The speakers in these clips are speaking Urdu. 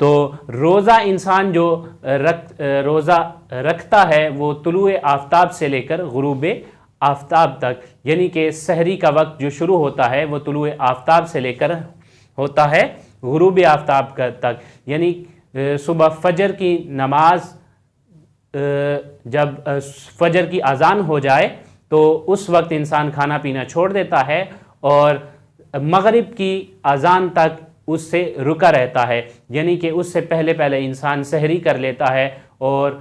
تو روزہ انسان جو روزہ رکھتا ہے وہ طلوع آفتاب سے لے کر غروب آفتاب تک، یعنی کہ سحری کا وقت جو شروع ہوتا ہے وہ طلوع آفتاب سے لے کر ہوتا ہے غروب آفتاب تک، یعنی صبح فجر کی نماز، جب فجر کی اذان ہو جائے تو اس وقت انسان کھانا پینا چھوڑ دیتا ہے اور مغرب کی اذان تک اس سے رکا رہتا ہے، یعنی کہ اس سے پہلے انسان سحری کر لیتا ہے اور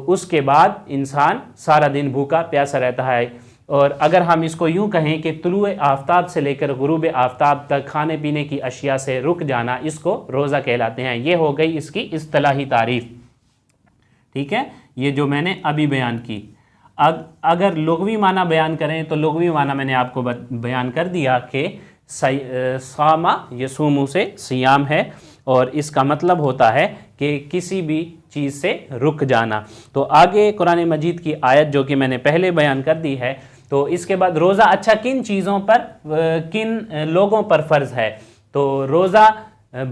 اس کے بعد انسان سارا دن بھوکا پیاسا رہتا ہے۔ اور اگر ہم اس کو یوں کہیں کہ طلوع آفتاب سے لے کر غروب آفتاب تک کھانے پینے کی اشیاء سے رک جانا، اس کو روزہ کہلاتے ہیں۔ یہ ہو گئی اس کی اصطلاحی تعریف، ٹھیک ہے، یہ جو میں نے ابھی بیان کی۔ اگر لغوی معنی بیان کریں تو لغوی معنی میں نے آپ کو بیان کر دیا کہ صام یصوم سے صیام ہے، اور اس کا مطلب ہوتا ہے کہ کسی بھی چیز سے رک جانا۔ تو آگے قرآن مجید کی آیت جو کہ میں نے پہلے بیان کر دی ہے، تو اس کے بعد روزہ اچھا کن چیزوں پر، کن لوگوں پر فرض ہے؟ تو روزہ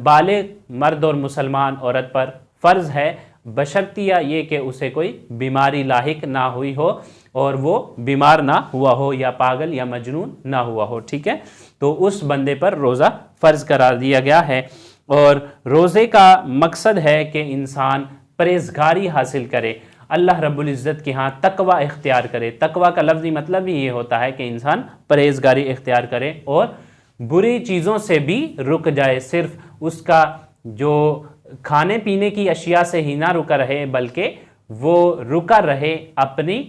بالغ مرد اور مسلمان عورت پر فرض ہے، بشرطیہ یہ کہ اسے کوئی بیماری لاحق نہ ہوئی ہو اور وہ بیمار نہ ہوا ہو یا پاگل یا مجنون نہ ہوا ہو، ٹھیک ہے، تو اس بندے پر روزہ فرض قرار دیا گیا ہے۔ اور روزے کا مقصد ہے کہ انسان پرہیزگاری حاصل کرے، اللہ رب العزت کے ہاں تقوی اختیار کرے۔ تقوی کا لفظی مطلب ہی یہ ہوتا ہے کہ انسان پرہیزگاری اختیار کرے اور بری چیزوں سے بھی رک جائے، صرف اس کا جو کھانے پینے کی اشیاء سے ہی نہ رکا رہے بلکہ وہ رکا رہے اپنی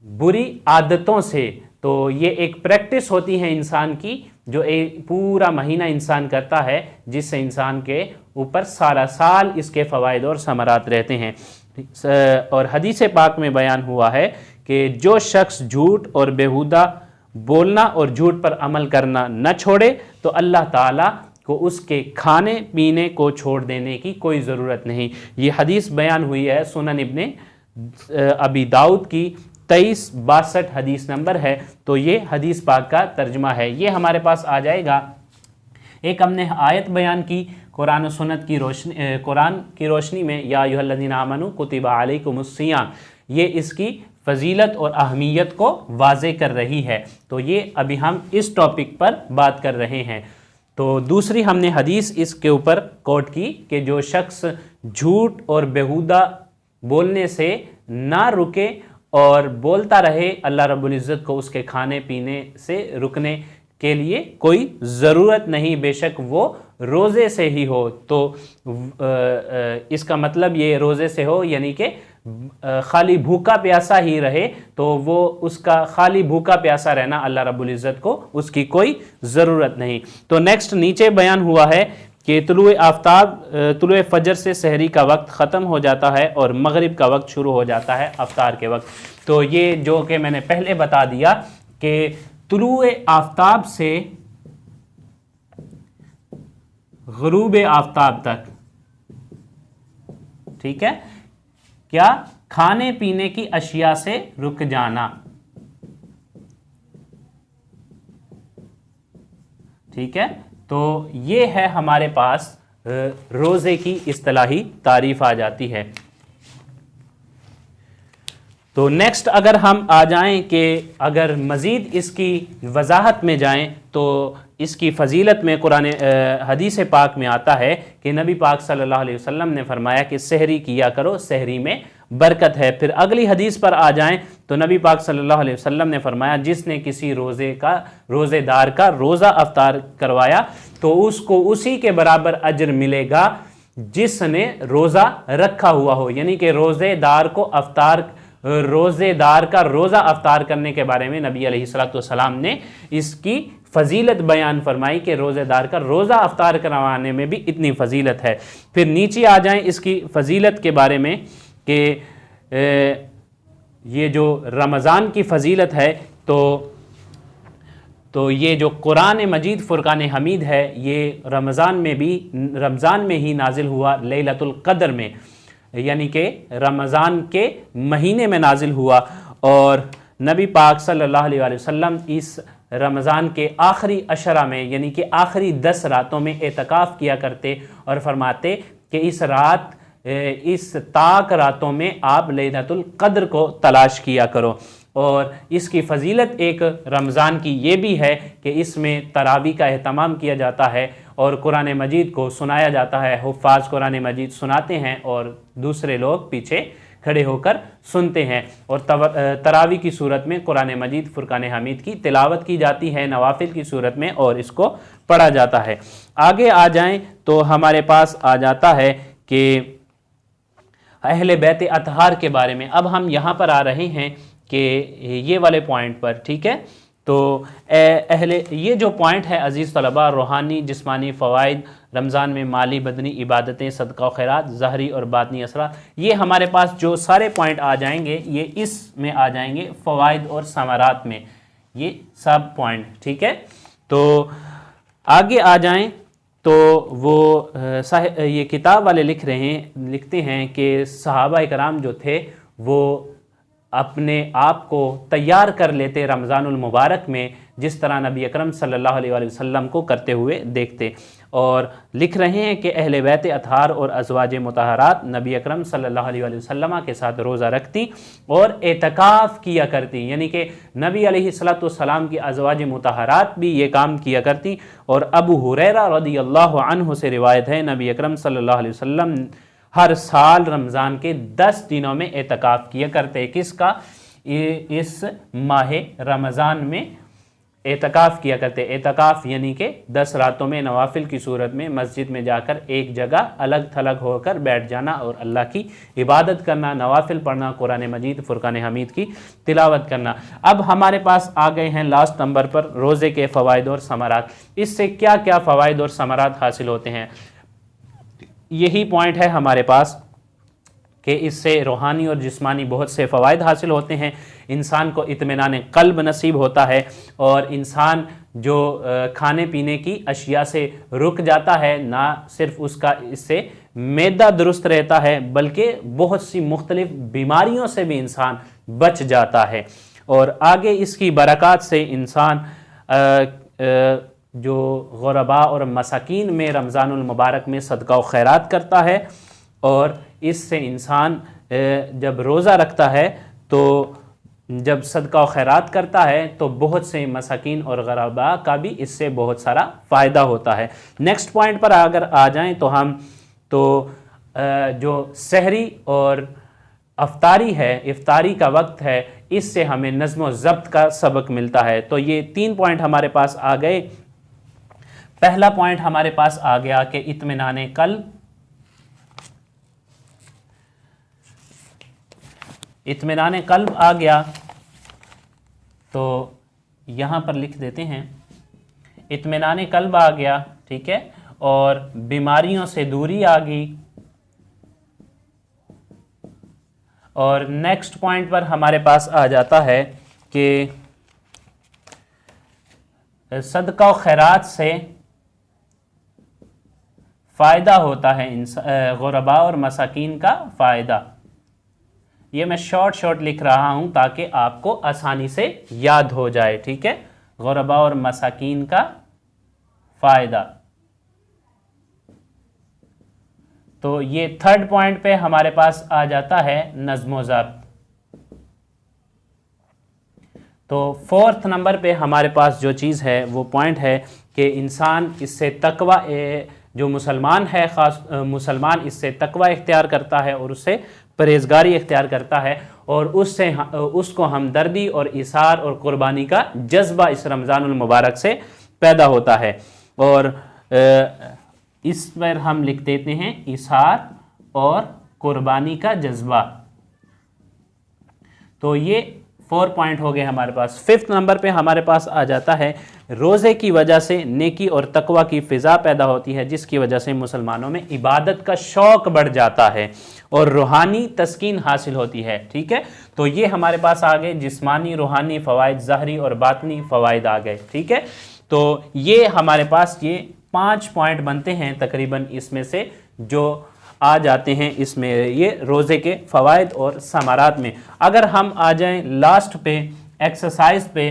بری عادتوں سے۔ تو یہ ایک پریکٹس ہوتی ہے انسان کی جو ایک پورا مہینہ انسان کرتا ہے، جس سے انسان کے اوپر سارا سال اس کے فوائد اور ثمرات رہتے ہیں۔ اور حدیث پاک میں بیان ہوا ہے کہ جو شخص جھوٹ اور بیہودہ بولنا اور جھوٹ پر عمل کرنا نہ چھوڑے تو اللہ تعالیٰ کو اس کے کھانے پینے کو چھوڑ دینے کی کوئی ضرورت نہیں۔ یہ حدیث بیان ہوئی ہے سنن ابن ابی داؤد کی 2362 حدیث نمبر ہے۔ تو یہ حدیث پاک کا ترجمہ ہے، یہ ہمارے پاس آ جائے گا۔ ایک ہم نے آیت بیان کی قرآن و سنت کی قرآن کی روشنی میں، یا ایھا الذین آمنوا کتب علیکم الصیام، یہ اس کی فضیلت اور اہمیت کو واضح کر رہی ہے۔ تو یہ ابھی ہم اس ٹاپک پر بات کر رہے ہیں۔ تو دوسری ہم نے حدیث اس کے اوپر کوٹ کی کہ جو شخص جھوٹ اور بیہودہ بولنے سے نہ رکے اور بولتا رہے، اللہ رب العزت کو اس کے کھانے پینے سے رکنے کے لیے کوئی ضرورت نہیں، بے شک وہ روزے سے ہی ہو۔ تو اس کا مطلب یہ روزے سے ہو یعنی کہ خالی بھوکا پیاسا ہی رہے، تو وہ اس کا خالی بھوکا پیاسا رہنا اللہ رب العزت کو اس کی کوئی ضرورت نہیں۔ تو نیکسٹ نیچے بیان ہوا ہے کہ طلوع فجر سے سحری کا وقت ختم ہو جاتا ہے اور مغرب کا وقت شروع ہو جاتا ہے افطار کے وقت۔ تو یہ جو کہ میں نے پہلے بتا دیا کہ طلوع آفتاب سے غروب آفتاب تک، ٹھیک ہے، کیا کھانے پینے کی اشیاء سے رک جانا، ٹھیک ہے، تو یہ ہے ہمارے پاس روزے کی اصطلاحی تعریف آ جاتی ہے۔ تو نیکسٹ اگر ہم آ جائیں کہ اگر مزید اس کی وضاحت میں جائیں تو اس کی فضیلت میں قرآن حدیث پاک میں آتا ہے کہ نبی پاک صلی اللہ علیہ وسلم نے فرمایا کہ سحری کیا کرو، سحری میں برکت ہے۔ پھر اگلی حدیث پر آ جائیں تو نبی پاک صلی اللہ علیہ وسلم نے فرمایا جس نے کسی روزے دار کا روزہ افطار کروایا تو اس کو اسی کے برابر اجر ملے گا جس نے روزہ رکھا ہوا ہو، یعنی کہ روزے دار کا روزہ افطار کرنے کے بارے میں نبی علیہ السلام نے اس کی فضیلت بیان فرمائی کہ روزے دار کا روزہ افطار کروانے میں بھی اتنی فضیلت ہے۔ پھر نیچے آ جائیں اس کی فضیلت کے بارے میں کہ یہ جو رمضان کی فضیلت ہے تو یہ جو قرآن مجید فرقان حمید ہے یہ رمضان میں ہی نازل ہوا لیلۃ القدر میں، یعنی کہ رمضان کے مہینے میں نازل ہوا، اور نبی پاک صلی اللہ علیہ وسلم اس رمضان کے آخری عشرہ میں یعنی کہ آخری 10 راتوں میں اعتکاف کیا کرتے اور فرماتے کہ اس تاک راتوں میں آپ لیلۃ القدر کو تلاش کیا کرو۔ اور اس کی فضیلت ایک رمضان کی یہ بھی ہے کہ اس میں تراویح کا اہتمام کیا جاتا ہے اور قرآن مجید کو سنایا جاتا ہے، حفاظ قرآن مجید سناتے ہیں اور دوسرے لوگ پیچھے کھڑے ہو کر سنتے ہیں، اور تراویح کی صورت میں قرآن مجید فرقان حمید کی تلاوت کی جاتی ہے نوافل کی صورت میں اور اس کو پڑھا جاتا ہے۔ آگے آ جائیں تو ہمارے پاس آ جاتا ہے کہ اہل بیت اطہار کے بارے میں۔ اب ہم یہاں پر آ رہے ہیں کہ یہ والے پوائنٹ پر، ٹھیک ہے، تو یہ جو پوائنٹ ہے عزیز طلباء، روحانی جسمانی فوائد، رمضان میں مالی بدنی عبادتیں، صدقہ و خیرات، ظاہری اور باطنی اثرات، یہ ہمارے پاس جو سارے پوائنٹ آ جائیں گے یہ اس میں آ جائیں گے فوائد اور ثمرات میں، یہ سب پوائنٹ، ٹھیک ہے۔ تو آگے آ جائیں تو وہ یہ کتاب والے لکھتے ہیں کہ صحابہ کرام جو تھے وہ اپنے آپ کو تیار کر لیتے رمضان المبارک میں، جس طرح نبی اکرم صلی اللہ علیہ وآلہ وسلم کو کرتے ہوئے دیکھتے، اور لکھ رہے ہیں کہ اہل بیت اطہار اور ازواج مطہرات نبی اکرم صلی اللہ علیہ وآلہ وسلم کے ساتھ روزہ رکھتی اور اعتکاف کیا کرتی، یعنی کہ نبی علیہ السلام کی ازواج مطہرات بھی یہ کام کیا کرتی۔ اور ابو ہریرہ رضی اللہ عنہ سے روایت ہے، نبی اکرم صلی اللہ علیہ وسلم ہر سال رمضان کے 10 دنوں میں اعتکاف کیا کرتے۔ کس کا؟ اس ماہ رمضان میں اعتکاف کیا کرتے۔ اعتکاف یعنی کہ 10 راتوں میں نوافل کی صورت میں مسجد میں جا کر ایک جگہ الگ تھلگ ہو کر بیٹھ جانا اور اللہ کی عبادت کرنا، نوافل پڑھنا، قرآن مجید فرقان حمید کی تلاوت کرنا۔ اب ہمارے پاس آ گئے ہیں لاسٹ نمبر پر روزے کے فوائد اور ثمرات۔ اس سے کیا کیا فوائد اور ثمرات حاصل ہوتے ہیں؟ یہی پوائنٹ ہے ہمارے پاس کہ اس سے روحانی اور جسمانی بہت سے فوائد حاصل ہوتے ہیں، انسان کو اطمینان قلب نصیب ہوتا ہے، اور انسان جو کھانے پینے کی اشیاء سے رک جاتا ہے، نہ صرف اس سے معدہ درست رہتا ہے بلکہ بہت سی مختلف بیماریوں سے بھی انسان بچ جاتا ہے۔ اور آگے اس کی برکات سے انسان جو غرباء اور مساکین میں رمضان المبارک میں صدقہ و خیرات کرتا ہے، اور اس سے انسان جب روزہ رکھتا ہے تو جب صدقہ و خیرات کرتا ہے تو بہت سے مساکین اور غرباء کا بھی اس سے بہت سارا فائدہ ہوتا ہے۔ نیکسٹ پوائنٹ پر اگر آ جائیں تو ہم جو سحری اور افطاری ہے، افطاری کا وقت ہے، اس سے ہمیں نظم و ضبط کا سبق ملتا ہے۔ تو یہ 3 پوائنٹ ہمارے پاس آ گئے۔ پہلا پوائنٹ ہمارے پاس آ گیا کہ اطمینان قلب، اطمینان قلب آ گیا، تو یہاں پر لکھ دیتے ہیں اطمینان قلب آ گیا، ٹھیک ہے، اور بیماریوں سے دوری آ گئی۔ اور نیکسٹ پوائنٹ پر ہمارے پاس آ جاتا ہے کہ صدقہ و خیرات سے فائدہ ہوتا ہے غرباء اور مساکین کا فائدہ۔ یہ میں شارٹ لکھ رہا ہوں تاکہ آپ کو آسانی سے یاد ہو جائے، ٹھیک ہے، غرباء اور مساکین کا فائدہ۔ تو یہ 3rd پوائنٹ پہ ہمارے پاس آ جاتا ہے نظم و ضبط۔ تو 4تھ نمبر پہ ہمارے پاس جو چیز ہے وہ پوائنٹ ہے کہ انسان اس سے تقوی، جو مسلمان ہے مسلمان اس سے تقوی اختیار کرتا ہے اور اس سے پرہیزگاری اختیار کرتا ہے، اور اس کو ہمدردی اور ایثار اور قربانی کا جذبہ اس رمضان المبارک سے پیدا ہوتا ہے۔ اور اس پر ہم لکھ دیتے ہیں ایثار اور قربانی کا جذبہ۔ تو یہ 4 پوائنٹ ہو گئے ہمارے پاس۔ 5تھ نمبر پہ ہمارے پاس آ جاتا ہے روزے کی وجہ سے نیکی اور تقوی کی فضا پیدا ہوتی ہے، جس کی وجہ سے مسلمانوں میں عبادت کا شوق بڑھ جاتا ہے اور روحانی تسکین حاصل ہوتی ہے، ٹھیک ہے۔ تو یہ ہمارے پاس آ گئے جسمانی روحانی فوائد، ظاہری اور باطنی فوائد آ گئے، ٹھیک ہے۔ تو یہ ہمارے پاس یہ 5 پوائنٹ بنتے ہیں تقریباً اس میں سے، جو آ جاتے ہیں اس میں یہ روزے کے فوائد اور ثمرات میں۔ اگر ہم آ جائیں لاسٹ پہ ایکسرسائز پہ،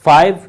5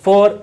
4